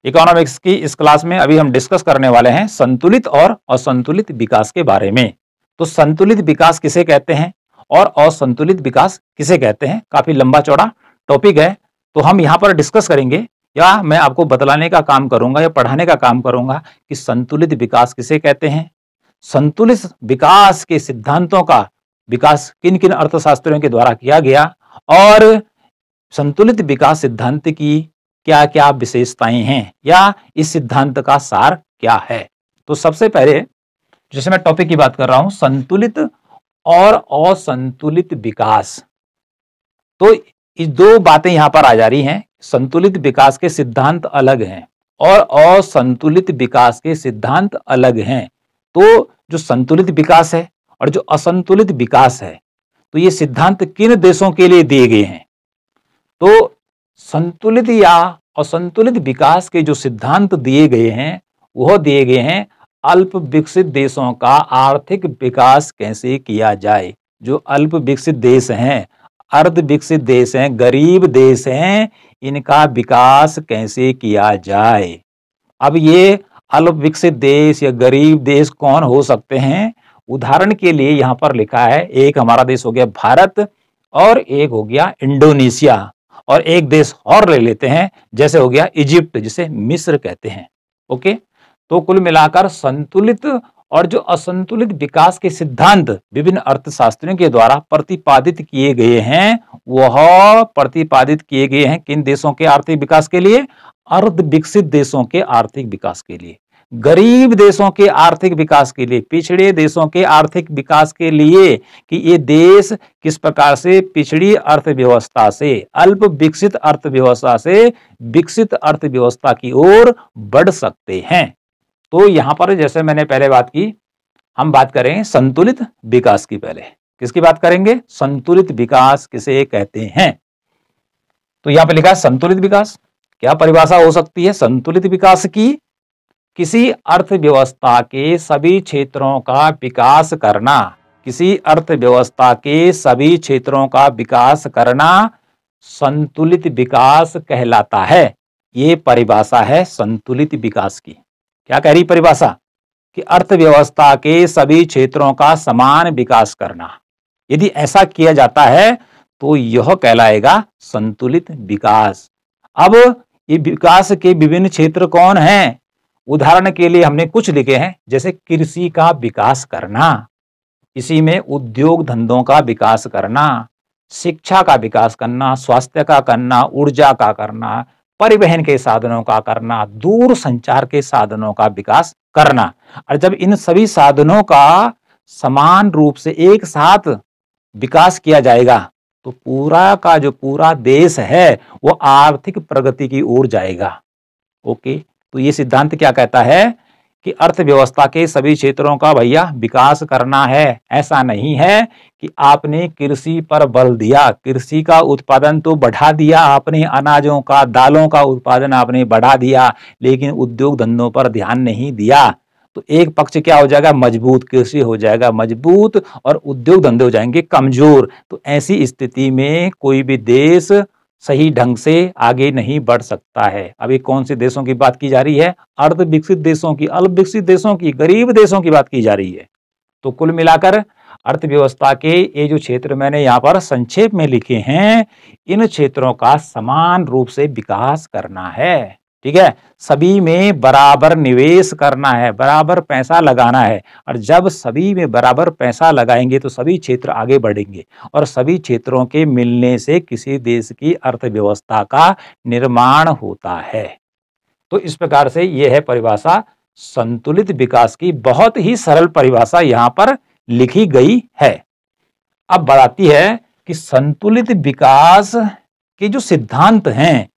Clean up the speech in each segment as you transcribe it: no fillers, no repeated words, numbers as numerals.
Economics की इस class में अभी हम डिस्कस करने वाले हैं संतुलित और असंतुलित विकास के बारे में। तो संतुलित विकास किसे कहते हैं और असंतुलित विकास किसे कहते हैं, काफी लंबा चौड़ा टॉपिक है। तो हम यहाँ पर डिस्कस करेंगे या मैं आपको बतलाने का काम करूंगा या पढ़ाने का काम करूंगा कि संतुलित विकास किसे कहते हैं, संतुलित विकास के सिद्धांतों का विकास किन किन अर्थशास्त्रियों के द्वारा किया गया और संतुलित विकास सिद्धांत की क्या क्या विशेषताएं हैं या इस सिद्धांत का सार क्या है। तो सबसे पहले जैसे मैं टॉपिक की बात कर रहा हूं संतुलित और असंतुलित विकास, तो ये दो बातें यहां पर आ जा रही हैं। संतुलित विकास के सिद्धांत अलग हैं और असंतुलित विकास के सिद्धांत अलग हैं। तो जो संतुलित विकास है और जो असंतुलित विकास है, तो ये सिद्धांत किन देशों के लिए दिए गए हैं। तो संतुलित या असंतुलित विकास के जो सिद्धांत दिए गए हैं वह दिए गए हैं अल्प विकसित देशों का आर्थिक विकास कैसे किया जाए। जो अल्प विकसित देश हैं, अर्ध विकसित देश हैं, गरीब देश हैं, इनका विकास कैसे किया जाए। अब ये अल्प विकसित देश या गरीब देश कौन हो सकते हैं। उदाहरण के लिए यहां पर लिखा है, एक हमारा देश हो गया भारत और एक हो गया इंडोनेशिया, और एक देश और ले लेते हैं जैसे हो गया इजिप्ट, जिसे मिस्र कहते हैं। ओके, तो कुल मिलाकर संतुलित और जो असंतुलित विकास के सिद्धांत विभिन्न अर्थशास्त्रियों के द्वारा प्रतिपादित किए गए हैं, वह प्रतिपादित किए गए हैं किन देशों के आर्थिक विकास के लिए, अर्ध विकसित देशों के आर्थिक विकास के लिए, गरीब देशों के आर्थिक विकास के लिए, पिछड़े देशों के आर्थिक विकास के लिए, कि ये देश किस प्रकार से पिछड़ी अर्थव्यवस्था से, अल्प विकसित अर्थव्यवस्था से विकसित अर्थव्यवस्था की ओर बढ़ सकते हैं। तो यहां पर जैसे मैंने पहले बात की, हम बात करें संतुलित विकास की। पहले किसकी बात करेंगे, संतुलित विकास किसे कहते हैं। तो यहां पर लिखा है संतुलित विकास, क्या परिभाषा हो सकती है संतुलित विकास की, किसी अर्थव्यवस्था के सभी क्षेत्रों का विकास करना, किसी अर्थव्यवस्था के सभी क्षेत्रों का विकास करना संतुलित विकास कहलाता है। ये परिभाषा है संतुलित विकास की। क्या कह रही परिभाषा, कि अर्थव्यवस्था के सभी क्षेत्रों का समान विकास करना, यदि ऐसा किया जाता है तो यह कहलाएगा संतुलित विकास। अब ये विकास के विभिन्न क्षेत्र कौन हैं, उदाहरण के लिए हमने कुछ लिखे हैं, जैसे कृषि का विकास करना, इसी में उद्योग धंधों का विकास करना, शिक्षा का विकास करना, स्वास्थ्य का करना, ऊर्जा का करना, परिवहन के साधनों का करना, दूर संचार के साधनों का विकास करना। और जब इन सभी साधनों का समान रूप से एक साथ विकास किया जाएगा तो पूरा का जो पूरा देश है वो आर्थिक प्रगति की ओर जाएगा। ओके, तो ये सिद्धांत क्या कहता है कि अर्थव्यवस्था के सभी क्षेत्रों का भैया विकास करना है। ऐसा नहीं है कि आपने कृषि पर बल दिया, कृषि का उत्पादन तो बढ़ा दिया आपने, अनाजों का, दालों का उत्पादन आपने बढ़ा दिया, लेकिन उद्योग धंधों पर ध्यान नहीं दिया, तो एक पक्ष क्या हो जाएगा, मजबूत, कृषि हो जाएगा मजबूत और उद्योग धंधे हो जाएंगे कमजोर। तो ऐसी स्थिति में कोई भी देश सही ढंग से आगे नहीं बढ़ सकता है। अभी कौन से देशों की बात की जा रही है, अर्ध विकसित देशों की, अल्प विकसित देशों की, गरीब देशों की बात की जा रही है। तो कुल मिलाकर अर्थव्यवस्था के ये जो क्षेत्र मैंने यहाँ पर संक्षेप में लिखे हैं, इन क्षेत्रों का समान रूप से विकास करना है। ठीक है, सभी में बराबर निवेश करना है, बराबर पैसा लगाना है, और जब सभी में बराबर पैसा लगाएंगे तो सभी क्षेत्र आगे बढ़ेंगे और सभी क्षेत्रों के मिलने से किसी देश की अर्थव्यवस्था का निर्माण होता है। तो इस प्रकार से यह है परिभाषा संतुलित विकास की। बहुत ही सरल परिभाषा यहां पर लिखी गई है। अब बात आती है कि संतुलित विकास के जो सिद्धांत हैं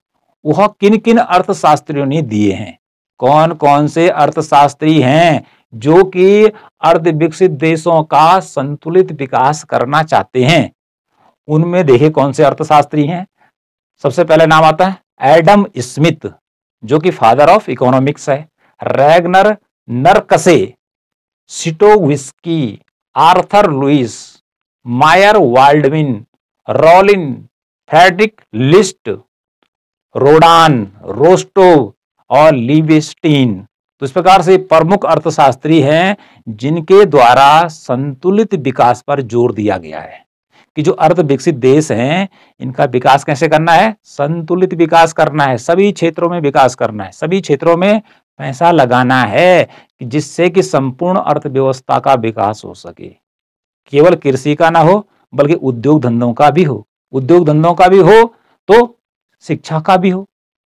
वह किन किन अर्थशास्त्रियों ने दिए हैं। कौन कौन से अर्थशास्त्री हैं जो कि अर्ध विकसित देशों का संतुलित विकास करना चाहते हैं। उनमें देखिए कौन से अर्थशास्त्री हैं। सबसे पहले नाम आता है एडम स्मिथ, जो कि फादर ऑफ इकोनॉमिक्स है, रैगनर नरकसे, सिटोविस्की, आर्थर लुइस, मायर वाल्डविन, रॉलिन, फ्रेडरिक लिस्ट, रोडान, रोस्टोव, और लिबस्टीन। तो इस प्रकार से प्रमुख अर्थशास्त्री हैं जिनके द्वारा संतुलित विकास पर जोर दिया गया है कि जो अर्ध विकसित देश हैं इनका विकास कैसे करना है, संतुलित विकास करना है, सभी क्षेत्रों में विकास करना है, सभी क्षेत्रों में पैसा लगाना है कि जिससे कि संपूर्ण अर्थव्यवस्था का विकास हो सके। केवल कृषि का ना हो बल्कि उद्योग धंधों का भी हो, उद्योग धंधों का भी हो तो शिक्षा का भी हो।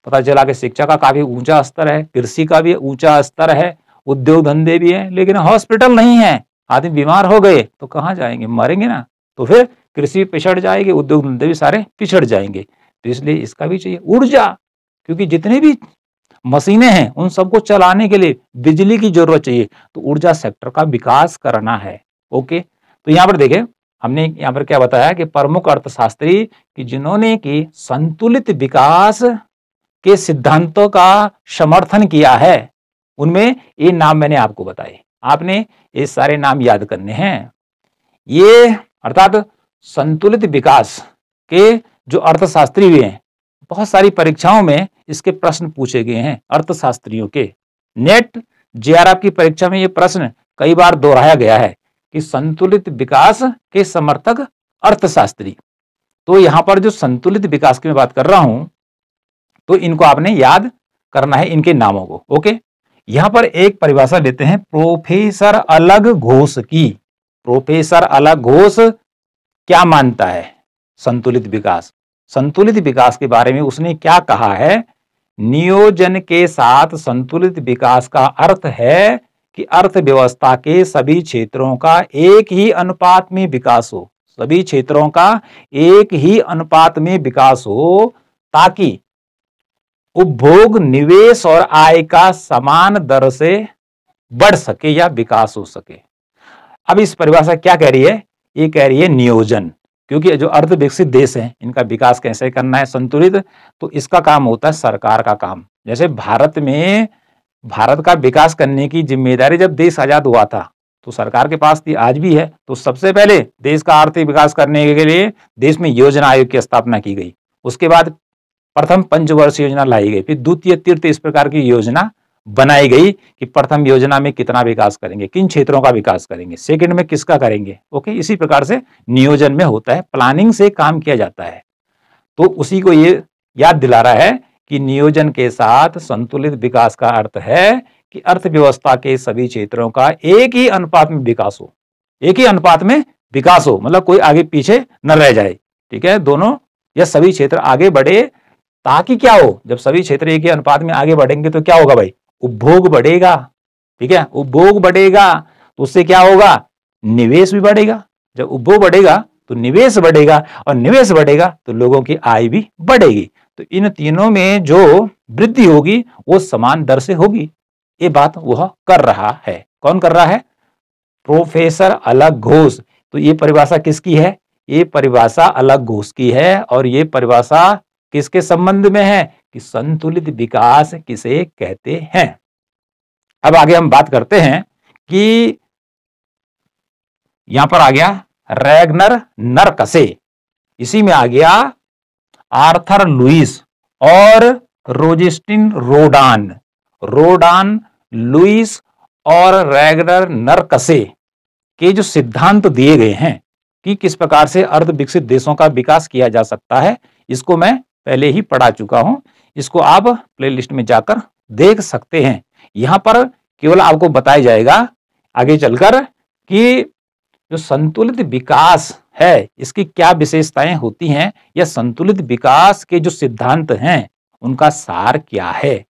पता चला कि शिक्षा का काफी ऊंचा स्तर है, कृषि का भी ऊंचा स्तर है, उद्योग धंधे भी हैं, लेकिन हॉस्पिटल नहीं है। आदमी बीमार हो गए तो कहाँ जाएंगे, मरेंगे ना। तो फिर कृषि पिछड़ जाएगी, उद्योग धंधे भी सारे पिछड़ जाएंगे। तो इसलिए इसका भी चाहिए ऊर्जा, क्योंकि जितने भी मशीनें हैं उन सबको चलाने के लिए बिजली की जरूरत चाहिए। तो ऊर्जा सेक्टर का विकास करना है। ओके, तो यहाँ पर देखें हमने यहाँ पर क्या बताया कि प्रमुख अर्थशास्त्री कि जिन्होंने कि संतुलित विकास के सिद्धांतों का समर्थन किया है, उनमें ये नाम मैंने आपको बताए। आपने ये सारे नाम याद करने हैं। ये अर्थात संतुलित विकास के जो अर्थशास्त्री हुए हैं, बहुत सारी परीक्षाओं में इसके प्रश्न पूछे गए हैं अर्थशास्त्रियों के। नेट जेआरएफ की परीक्षा में ये प्रश्न कई बार दोहराया गया है कि संतुलित विकास के समर्थक अर्थशास्त्री। तो यहां पर जो संतुलित विकास की मैं बात कर रहा हूं तो इनको आपने याद करना है, इनके नामों को। ओके, यहां पर एक परिभाषा लेते हैं प्रोफेसर अलग घोष की। प्रोफेसर अलग घोष क्या मानता है संतुलित विकास, संतुलित विकास के बारे में उसने क्या कहा है। नियोजन के साथ संतुलित विकास का अर्थ है कि अर्थव्यवस्था के सभी क्षेत्रों का एक ही अनुपात में विकास हो, सभी क्षेत्रों का एक ही अनुपात में विकास हो, ताकि उपभोग, निवेश और आय का समान दर से बढ़ सके या विकास हो सके। अब इस परिभाषा क्या कह रही है, ये कह रही है नियोजन, क्योंकि जो अर्ध विकसित देश हैं इनका विकास कैसे करना है संतुलित, तो इसका काम होता है सरकार का काम। जैसे भारत में भारत का विकास करने की जिम्मेदारी जब देश आजाद हुआ था तो सरकार के पास थी, आज भी है। तो सबसे पहले देश का आर्थिक विकास करने के लिए देश में योजना आयोग की स्थापना की गई। उसके बाद प्रथम पंचवर्षीय योजना लाई गई, फिर द्वितीय तृतीय इस प्रकार की योजना बनाई गई कि प्रथम योजना में कितना विकास करेंगे, किन क्षेत्रों का विकास करेंगे, सेकंड में किसका करेंगे। ओके, इसी प्रकार से नियोजन में होता है, प्लानिंग से काम किया जाता है। तो उसी को ये याद दिला रहा है कि नियोजन के साथ संतुलित विकास का अर्थ है कि अर्थव्यवस्था के सभी क्षेत्रों का एक ही अनुपात में विकास हो, एक ही अनुपात में विकास हो, मतलब कोई आगे पीछे न रह जाए। ठीक है, दोनों या सभी क्षेत्र आगे बढ़े, ताकि क्या हो, जब सभी क्षेत्र एक ही अनुपात में आगे बढ़ेंगे तो क्या होगा भाई, उपभोग बढ़ेगा। ठीक है, उपभोग बढ़ेगा तो उससे क्या होगा, निवेश भी बढ़ेगा। जब उपभोग बढ़ेगा तो निवेश बढ़ेगा, और निवेश बढ़ेगा तो लोगों की आय भी बढ़ेगी। तो इन तीनों में जो वृद्धि होगी वो समान दर से होगी। ये बात वह कर रहा है। कौन कर रहा है, प्रोफेसर अलग घोष। तो ये परिभाषा किसकी है, ये परिभाषा अलग घोष की है। और ये परिभाषा किसके संबंध में है कि संतुलित विकास किसे कहते हैं। अब आगे हम बात करते हैं कि यहां पर आ गया रैगनर नरकसे, इसी में आ गया आर्थर लुईस और रोजेस्टिन रोडान। रोडान, लुईस और रैगनर नरकसे के जो सिद्धांत दिए गए हैं कि किस प्रकार से अर्ध विकसित देशों का विकास किया जा सकता है, इसको मैं पहले ही पढ़ा चुका हूं। इसको आप प्लेलिस्ट में जाकर देख सकते हैं। यहां पर केवल आपको बताया जाएगा आगे चलकर कि जो संतुलित विकास है इसकी क्या विशेषताएं होती हैं, या संतुलित विकास के जो सिद्धांत हैं उनका सार क्या है।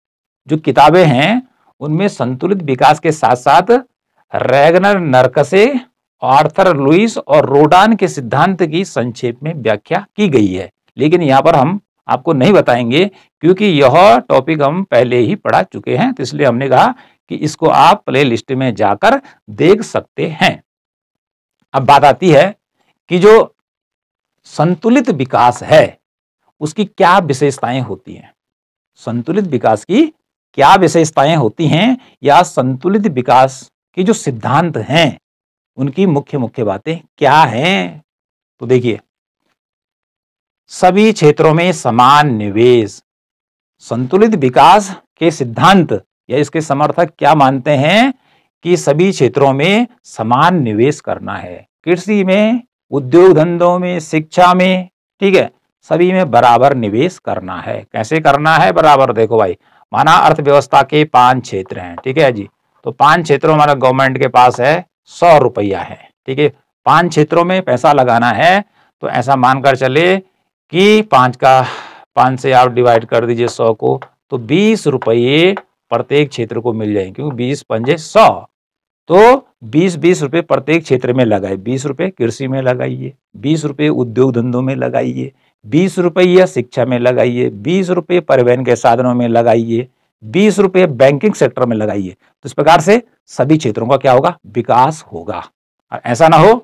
जो किताबें हैं उनमें संतुलित विकास के साथ साथ रैगनर नरकसे, आर्थर लुईस और रोडान के सिद्धांत की संक्षेप में व्याख्या की गई है। लेकिन यहाँ पर हम आपको नहीं बताएंगे क्योंकि यह टॉपिक हम पहले ही पढ़ा चुके हैं, तो इसलिए हमने कहा कि इसको आप प्ले लिस्ट में जाकर देख सकते हैं। अब बात आती है कि जो संतुलित विकास है उसकी क्या विशेषताएं होती हैं, संतुलित विकास की क्या विशेषताएं होती हैं, या संतुलित विकास के जो सिद्धांत हैं उनकी मुख्य मुख्य बातें क्या हैं। तो देखिए, सभी क्षेत्रों में समान निवेश। संतुलित विकास के सिद्धांत या इसके समर्थक क्या मानते हैं कि सभी क्षेत्रों में समान निवेश करना है, कृषि में, उद्योग धंधों में, शिक्षा में, ठीक है, सभी में बराबर निवेश करना है। कैसे करना है बराबर? देखो भाई, माना अर्थव्यवस्था के 5 क्षेत्र हैं, ठीक है जी, तो 5 क्षेत्रों हमारा गवर्नमेंट के पास है 100 रुपया है, ठीक है, 5 क्षेत्रों में पैसा लगाना है, तो ऐसा मानकर चले कि 5 से आप डिवाइड कर दीजिए 100 को, तो 20 रुपये प्रत्येक क्षेत्र को मिल जाएंगे, क्योंकि 20 पंजे 100, तो 20-20 रुपये प्रत्येक क्षेत्र में लगाए। 20 रुपये कृषि में लगाइए, 20 रुपये उद्योग धंधों में लगाइए, 20 रुपये शिक्षा में लगाइए, 20 रुपये परिवहन के साधनों में लगाइए, 20 रुपये बैंकिंग सेक्टर में लगाइए। तो इस प्रकार से सभी क्षेत्रों का क्या होगा? विकास होगा। और ऐसा ना हो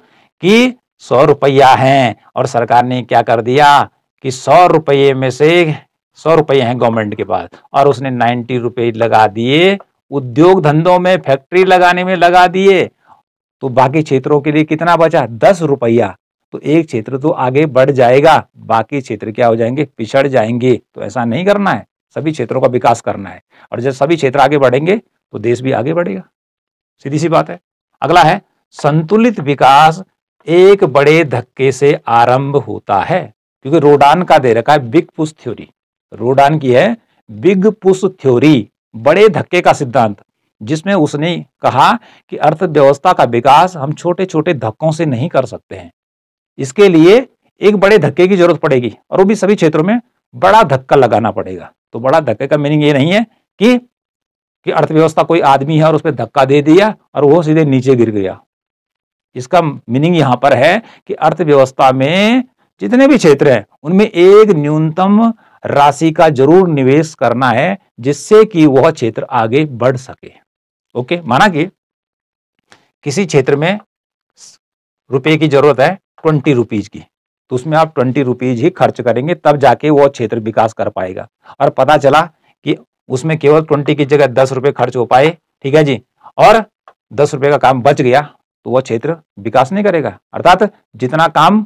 कि 100 रुपया है और सरकार ने क्या कर दिया कि 100 रुपये में से 100 रुपये हैं गवर्नमेंट के पास और उसने 90 रुपये लगा दिए उद्योग धंधों में, फैक्ट्री लगाने में लगा दिए, तो बाकी क्षेत्रों के लिए कितना बचा? 10 रुपया। तो एक क्षेत्र तो आगे बढ़ जाएगा, बाकी क्षेत्र क्या हो जाएंगे? पिछड़ जाएंगे। तो ऐसा नहीं करना है, सभी क्षेत्रों का विकास करना है, और जब सभी क्षेत्र आगे बढ़ेंगे तो देश भी आगे बढ़ेगा, सीधी सी बात है। अगला है संतुलित विकास एक बड़े धक्के से आरंभ होता है, क्योंकि रोडान का दे रखा है बिग पुश थ्योरी, रोडान की है बिग पुश थ्योरी, बड़े धक्के का सिद्धांत, जिसमें उसने कहा कि अर्थव्यवस्था का विकास हम छोटे छोटे धक्कों से नहीं कर सकते हैं, इसके लिए एक बड़े धक्के की जरूरत पड़ेगी, और वो भी सभी क्षेत्रों में बड़ा धक्का लगाना पड़ेगा। तो बड़ा धक्के का मीनिंग ये नहीं है कि अर्थव्यवस्था कोई आदमी है और उस पर धक्का दे दिया और वो सीधे नीचे गिर गया। इसका मीनिंग यहां पर है कि अर्थव्यवस्था में जितने भी क्षेत्र हैं उनमें एक न्यूनतम राशि का जरूर निवेश करना है, जिससे कि वह क्षेत्र आगे बढ़ सके। ओके, माना कि किसी क्षेत्र में रुपए की जरूरत है 20 रुपीज की, तो उसमें आप 20 रुपीज ही खर्च करेंगे, तब जाके वह क्षेत्र विकास कर पाएगा। और पता चला कि उसमें केवल 20 की जगह 10 रुपए खर्च हो पाए, ठीक है जी, और 10 रुपए का काम बच गया, तो वह क्षेत्र विकास नहीं करेगा। अर्थात जितना काम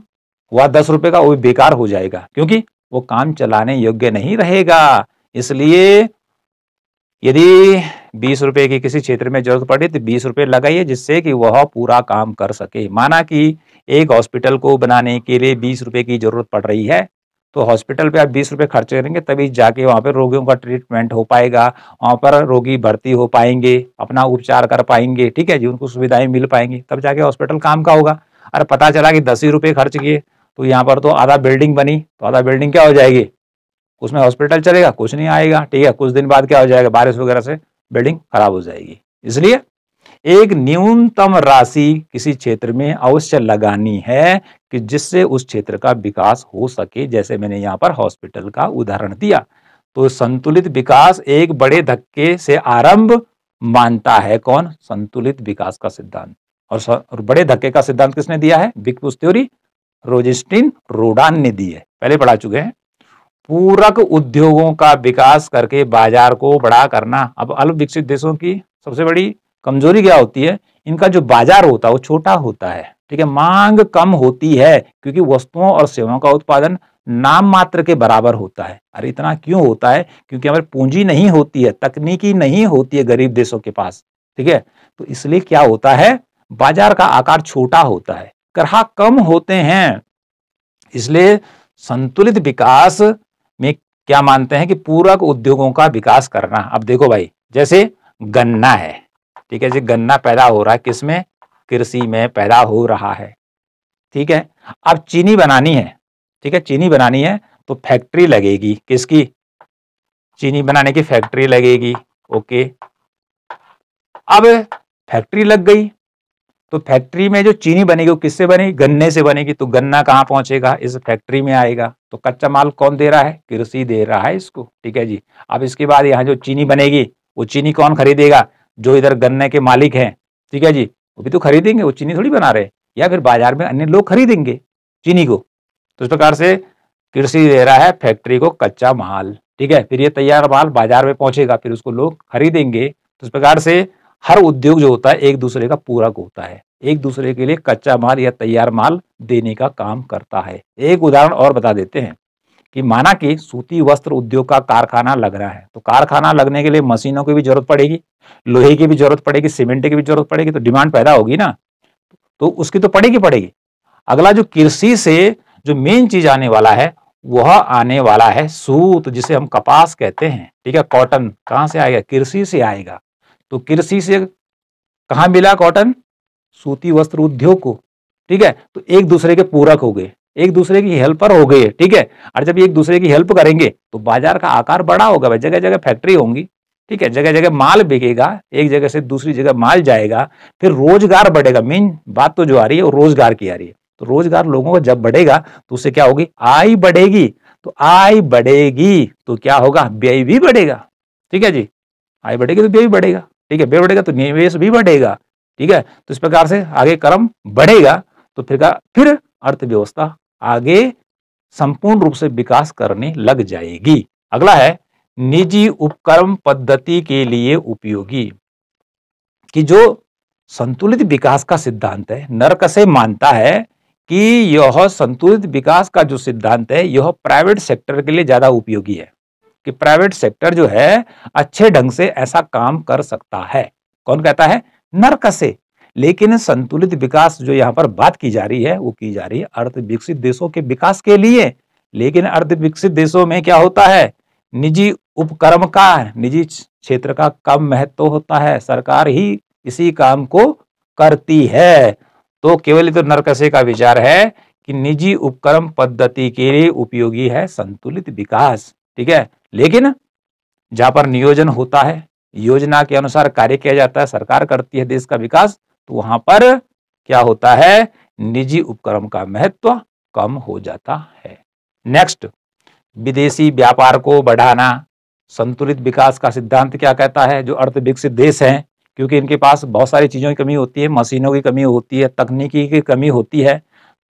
हुआ 10 रुपए का, वो भी बेकार हो जाएगा, क्योंकि वो काम चलाने योग्य नहीं रहेगा। इसलिए यदि 20 रुपए की किसी क्षेत्र में जरूरत पड़े तो 20 रुपए लगाइए, जिससे कि वह पूरा काम कर सके। माना कि एक हॉस्पिटल को बनाने के लिए 20 रुपए की जरूरत पड़ रही है, तो हॉस्पिटल पे आप 20 रुपए खर्च करेंगे, तभी जाके वहां पर रोगियों का ट्रीटमेंट हो पाएगा, वहां पर रोगी भर्ती हो पाएंगे, अपना उपचार कर पाएंगे, ठीक है जी, उनको सुविधाएं मिल पाएंगी, तब जाके हॉस्पिटल काम का होगा। और पता चला कि 10 ही रुपए खर्च किए, तो यहाँ पर तो आधा बिल्डिंग बनी, तो आधा बिल्डिंग क्या हो जाएगी? उसमें हॉस्पिटल चलेगा? कुछ नहीं आएगा, ठीक है। कुछ दिन बाद क्या हो जाएगा? बारिश वगैरह से बिल्डिंग खराब हो जाएगी। इसलिए एक न्यूनतम राशि किसी क्षेत्र में अवश्य लगानी है कि जिससे उस क्षेत्र का विकास हो सके, जैसे मैंने यहाँ पर हॉस्पिटल का उदाहरण दिया। तो संतुलित विकास एक बड़े धक्के से आरंभ मानता है कौन? संतुलित विकास का सिद्धांत। और बड़े धक्के का सिद्धांत किसने दिया है? बिग पुश थ्योरी रोजेस्टीन रोडान ने दी है, पहले पढ़ा चुके हैं। पूरक उद्योगों का विकास करके बाजार को बड़ा करना। अब अल्प विकसित देशों की सबसे बड़ी कमजोरी क्या होती है? इनका जो बाजार होता है वो छोटा होता है, ठीक है, मांग कम होती है, क्योंकि वस्तुओं और सेवाओं का उत्पादन नाम मात्र के बराबर होता है। अरे इतना क्यों होता है? क्योंकि हमारी पूंजी नहीं होती है, तकनीकी नहीं होती है गरीब देशों के पास, ठीक है। तो इसलिए क्या होता है? बाजार का आकार छोटा होता है, ग्राहक कम होते हैं। इसलिए संतुलित विकास में क्या मानते हैं कि पूरक उद्योगों का विकास करना। अब देखो भाई, जैसे गन्ना है, ठीक है जी, गन्ना पैदा हो रहा है किसमें? कृषि में पैदा हो रहा है, ठीक है। अब चीनी बनानी है, ठीक है, चीनी बनानी है तो फैक्ट्री लगेगी, किसकी? चीनी बनाने की फैक्ट्री लगेगी, ओके। अब फैक्ट्री लग गई तो फैक्ट्री में जो चीनी बनेगी वो किससे बनेगी? गन्ने से बनेगी। तो गन्ना कहाँ पहुंचेगा? इस फैक्ट्री में आएगा। तो कच्चा माल कौन दे रहा है? कृषि दे रहा है इसको, ठीक है जी। अब इसके बाद यहाँ जो चीनी बनेगी वो चीनी कौन खरीदेगा? जो इधर गन्ने के मालिक हैं, ठीक है जी, वो भी तो खरीदेंगे, वो चीनी थोड़ी बना रहे, या फिर बाजार में अन्य लोग खरीदेंगे चीनी को। तो इस प्रकार से कृषि दे रहा है फैक्ट्री को कच्चा माल, ठीक है। फिर ये तैयार माल बाजार में पहुंचेगा, फिर उसको लोग खरीदेंगे। तो इस प्रकार से हर उद्योग जो होता है एक दूसरे का पूरक होता है, एक दूसरे के लिए कच्चा माल या तैयार माल देने का काम करता है। एक उदाहरण और बता देते हैं कि माना कि सूती वस्त्र उद्योग का कारखाना लग रहा है, तो कारखाना लगने के लिए मशीनों की भी जरूरत पड़ेगी, लोहे की भी जरूरत पड़ेगी, सीमेंट की भी जरूरत पड़ेगी, तो डिमांड पैदा होगी ना, तो उसकी तो पड़ेगी पड़ेगी। अगला जो कृषि से जो मेन चीज आने वाला है वह आने वाला है सूत, जिसे हम कपास कहते हैं, ठीक है। कॉटन कहां से आएगा? कृषि से आएगा। तो कृषि से कहां मिला कॉटन? सूती वस्त्र उद्योग को, ठीक है। तो एक दूसरे के पूरक हो गए, एक दूसरे की हेल्पर हो गए, ठीक है। और जब एक दूसरे की हेल्प करेंगे तो बाजार का आकार बड़ा होगा भाई, जगह जगह फैक्ट्री होंगी, ठीक है, जगह जगह माल बिकेगा, एक जगह से दूसरी जगह माल जाएगा, फिर रोजगार बढ़ेगा। मेन बात तो जो आ रही है वो रोजगार की आ रही है। तो रोजगार लोगों का जब बढ़ेगा तो उससे क्या होगी? आय बढ़ेगी। तो आय बढ़ेगी तो क्या होगा? व्यय भी बढ़ेगा, ठीक है जी। आय बढ़ेगी तो व्यय भी बढ़ेगा, ठीक है। व्यय बढ़ेगा तो निवेश भी बढ़ेगा, ठीक है। तो इस प्रकार से आगे क्रम बढ़ेगा, तो फिर अर्थव्यवस्था आगे संपूर्ण रूप से विकास करने लग जाएगी। अगला है निजी उपक्रम पद्धति के लिए उपयोगी, कि जो संतुलित विकास का सिद्धांत है, नरकसे मानता है कि यह संतुलित विकास का जो सिद्धांत है यह प्राइवेट सेक्टर के लिए ज्यादा उपयोगी है, कि प्राइवेट सेक्टर जो है अच्छे ढंग से ऐसा काम कर सकता है। कौन कहता है? नरकसे। लेकिन संतुलित विकास जो यहां पर बात की जा रही है वो की जा रही है अर्ध विकसित देशों के विकास के लिए। लेकिन अर्ध विकसित देशों में क्या होता है? निजी उपक्रम का, निजी क्षेत्र का कम महत्व होता है, सरकार ही इसी काम को करती है। तो केवल तो नरकसे का विचार है कि निजी उपक्रम पद्धति के लिए उपयोगी है संतुलित विकास, ठीक है। लेकिन जहां पर नियोजन होता है, योजना के अनुसार कार्य किया जाता है, सरकार करती है देश का विकास, तो वहां पर क्या होता है? निजी उपक्रम का महत्व कम हो जाता है। नेक्स्ट, विदेशी व्यापार को बढ़ाना। संतुलित विकास का सिद्धांत क्या कहता है? जो अर्ध विकसित देश हैं, क्योंकि इनके पास बहुत सारी चीजों की कमी होती है, मशीनों की कमी होती है, तकनीकी की कमी होती है,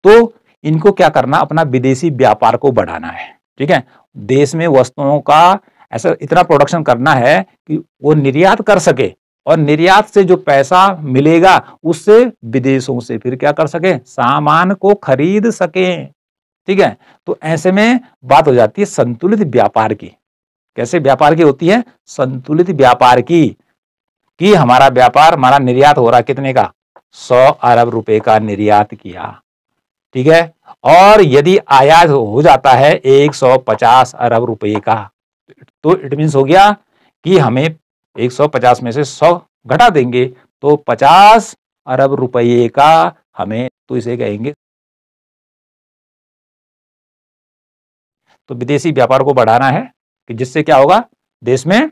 तो इनको क्या करना? अपना विदेशी व्यापार को बढ़ाना है, ठीक है। देश में वस्तुओं का ऐसा इतना प्रोडक्शन करना है कि वो निर्यात कर सके, और निर्यात से जो पैसा मिलेगा उससे विदेशों से फिर क्या कर सके? सामान को खरीद सके, ठीक है। तो ऐसे में बात हो जाती है संतुलित व्यापार की। कैसे व्यापार की होती है? संतुलित व्यापार की, कि हमारा व्यापार, हमारा निर्यात हो रहा कितने का? 100 अरब रुपए का निर्यात किया, ठीक है। और यदि आयात हो जाता है 150 अरब रुपए का, तो इट मीन्स हो गया कि हमें 150 में से 100 घटा देंगे, तो 50 अरब रुपए का हमें, तो इसे कहेंगे। तो विदेशी व्यापार को बढ़ाना है कि जिससे क्या होगा? देश में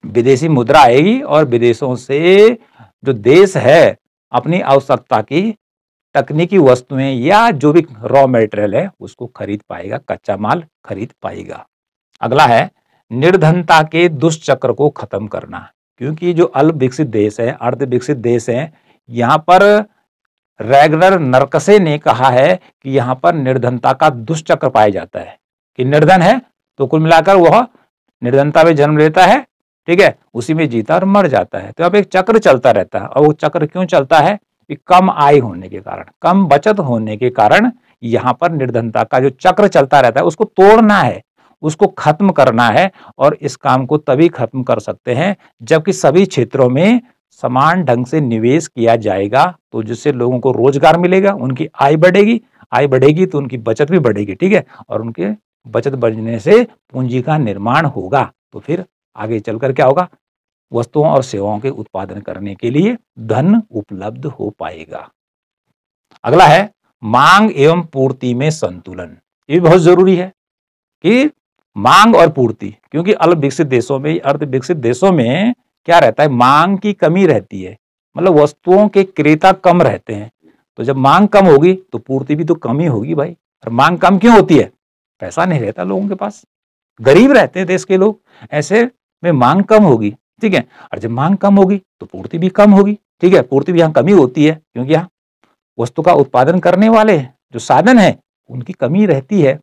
विदेशी मुद्रा आएगी और विदेशों से जो देश है अपनी आवश्यकता की तकनीकी वस्तुएं या जो भी रॉ मटेरियल है उसको खरीद पाएगा, कच्चा माल खरीद पाएगा। अगला है निर्धनता के दुष्चक्र को खत्म करना, क्योंकि जो अल्प विकसित देश है, अर्ध विकसित देश है, यहाँ पर रेगुलर नरकसे ने कहा है कि यहाँ पर निर्धनता का दुष्चक्र पाया जाता है, कि निर्धन है तो कुल मिलाकर वह निर्धनता में जन्म लेता है, ठीक है, उसी में जीता और मर जाता है। तो अब एक चक्र चलता रहता है, और वो चक्र क्यों चलता है? कि कम आय होने के कारण, कम बचत होने के कारण यहाँ पर निर्धनता का जो चक्र चलता रहता है उसको तोड़ना है, उसको खत्म करना है। और इस काम को तभी खत्म कर सकते हैं जबकि सभी क्षेत्रों में समान ढंग से निवेश किया जाएगा, तो जिससे लोगों को रोजगार मिलेगा, उनकी आय बढ़ेगी, आय बढ़ेगी तो उनकी बचत भी बढ़ेगी, ठीक है। और उनके बचत बढ़ने से पूंजी का निर्माण होगा, तो फिर आगे चलकर क्या होगा? वस्तुओं और सेवाओं के उत्पादन करने के लिए धन उपलब्ध हो पाएगा। अगला है मांग एवं पूर्ति में संतुलन। ये बहुत जरूरी है कि मांग और पूर्ति, क्योंकि अल्प विकसित देशों में, अर्ध विकसित देशों में क्या रहता है? मांग की कमी रहती है, मतलब वस्तुओं के क्रेता कम रहते हैं। तो जब मांग कम होगी तो पूर्ति भी तो कम ही होगी भाई। और मांग कम क्यों होती है? पैसा नहीं रहता लोगों के पास, गरीब रहते हैं देश के लोग, ऐसे में मांग कम होगी, ठीक है। और जब मांग कम होगी तो पूर्ति भी कम होगी, ठीक है। पूर्ति भी यहाँ कमी होती है क्योंकि यहाँ वस्तु का उत्पादन करने वाले जो साधन है उनकी कमी रहती है।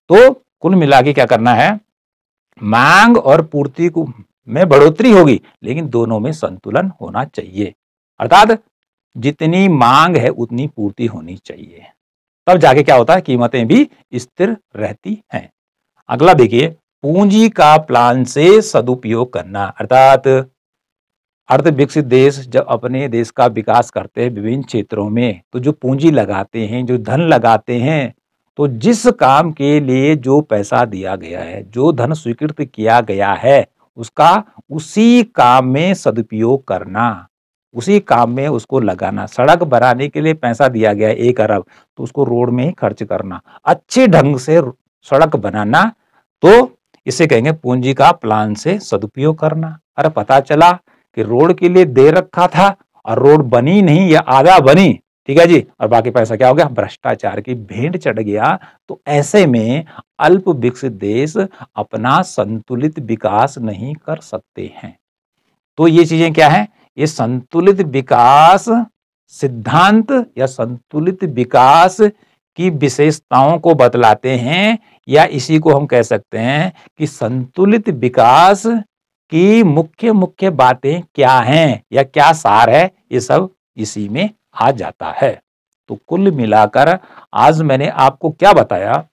तो कुल मिला के क्या करना है? मांग और पूर्ति को में बढ़ोतरी होगी, लेकिन दोनों में संतुलन होना चाहिए, अर्थात जितनी मांग है उतनी पूर्ति होनी चाहिए, तब जाके क्या होता है? कीमतें भी स्थिर रहती हैं। अगला देखिए, पूंजी का प्लान से सदुपयोग करना, अर्थात अर्ध विकसित देश जब अपने देश का विकास करते हैं विभिन्न क्षेत्रों में, तो जो पूंजी लगाते हैं, जो धन लगाते हैं, तो जिस काम के लिए जो पैसा दिया गया है, जो धन स्वीकृत किया गया है, उसका उसी काम में सदुपयोग करना, उसी काम में उसको लगाना। सड़क बनाने के लिए पैसा दिया गया है 1 अरब, तो उसको रोड में ही खर्च करना, अच्छे ढंग से सड़क बनाना, तो इसे कहेंगे पूंजी का प्लान से सदुपयोग करना। अरे पता चला कि रोड के लिए दे रखा था और रोड बनी नहीं या आधा बनी, ठीक है जी, और बाकी पैसा क्या हो गया, भ्रष्टाचार की भेंट चढ़ गया। तो ऐसे में अल्प विकसित देश अपना संतुलित विकास नहीं कर सकते हैं। तो ये चीजें क्या है, ये संतुलित विकास सिद्धांत या संतुलित विकास की विशेषताओं को बतलाते हैं, या इसी को हम कह सकते हैं कि संतुलित विकास की मुख्य मुख्य बातें क्या हैं या क्या सार है, ये सब इसी में आ जाता है। तो कुल मिलाकर आज मैंने आपको क्या बताया,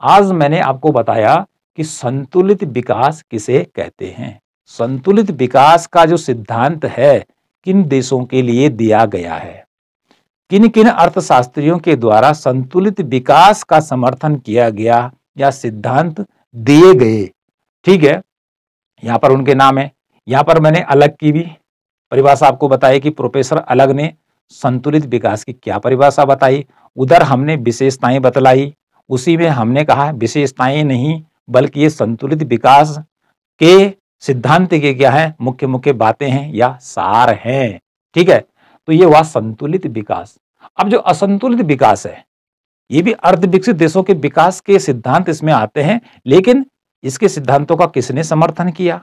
आज मैंने आपको बताया कि संतुलित विकास किसे कहते हैं। संतुलित विकास का जो सिद्धांत है किन देशों के लिए दिया गया है, किन किन अर्थशास्त्रियों के द्वारा संतुलित विकास का समर्थन किया गया या सिद्धांत दिए गए, ठीक है। यहां पर उनके नाम है। यहां पर मैंने अलग की भी परिभाषा आपको बताई कि प्रोफेसर अलग ने संतुलित विकास की क्या परिभाषा बताई, उधर हमने विशेषताएं बतलाई, उसी में हमने कहा विशेषताएं नहीं बल्कि ये संतुलित विकास के सिद्धांत के क्या है, मुख्य मुख्य बातें हैं या सार हैं, ठीक है। तो ये हुआ संतुलित विकास। अब जो असंतुलित विकास है, ये भी अर्ध विकसित देशों के विकास के सिद्धांत इसमें आते हैं, लेकिन इसके सिद्धांतों का किसने समर्थन किया,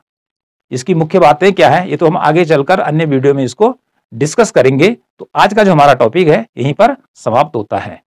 इसकी मुख्य बातें क्या है, ये तो हम आगे चलकर अन्य वीडियो में इसको डिस्कस करेंगे। तो आज का जो हमारा टॉपिक है यहीं पर समाप्त होता है।